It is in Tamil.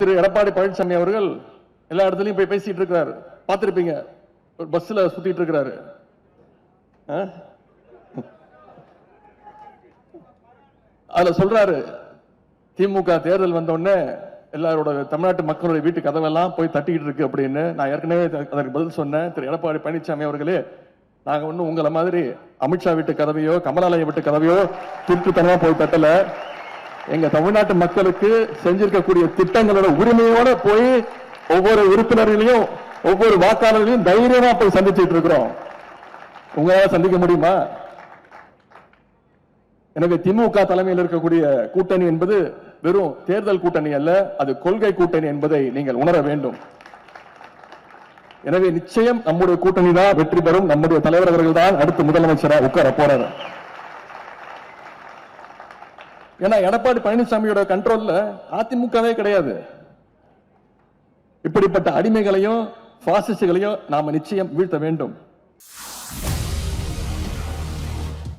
திரு எடப்பாடி பழனிசாமி அவர்கள் எல்லா இடத்துலயும் போய் பேசிட்டு இருக்கிறாரு, பார்த்திருப்பீங்க. ஒரு பஸ்ல சுத்திட்டு இருக்கிறாரு. அதுல சொல்றாரு, திமுக தேர்தல் வந்த உடனே எல்லாரோட தமிழ்நாட்டு மக்களுடைய வீட்டு கதவெல்லாம் போய் தட்டிக்கிட்டு இருக்கு அப்படின்னு. நான் ஏற்கனவே அதற்கு பதில் சொன்னேன். திரு எடப்பாடி பழனிசாமி அவர்களே, நாங்க ஒன்னும் உங்களை மாதிரி அமித்ஷா வீட்டு கதவையோ கமலாலயம் வீட்டு கதவையோ திருட்டுத்தனமா போய் தட்டல. எங்க தமிழ்நாட்டு மக்களுக்கு செஞ்சிருக்கக்கூடிய திட்டங்களோட உரிமையோட போய் ஒவ்வொரு உறுப்பினர்களையும் ஒவ்வொரு வாக்காளர்களையும் தைரியமா போய் சந்திச்சுட்டு இருக்கிறோம். உங்களால சந்திக்க முடியுமா? எனவே திமுக தலைமையில் இருக்கக்கூடிய கூட்டணி என்பது வெறும் தேர்தல் கூட்டணி அல்ல, அது கொள்கை கூட்டணி என்பதை நீங்கள் உணர வேண்டும். எனவே நிச்சயம் நம்முடைய கூட்டணி தான் வெற்றி பெறும். நம்முடைய தலைவர் அவர்கள் தான் அடுத்து முதலமைச்சராக உட்கார போறாரு. ஏன்னா எடப்பாடி பழனிசாமியோட கண்ட்ரோல்ல அதிமுகவே கிடையாது. இப்படிப்பட்ட அடிமைகளையும் பாசிஸ்டுகளையும் நாம நிச்சயம் வீழ்த்த வேண்டும்.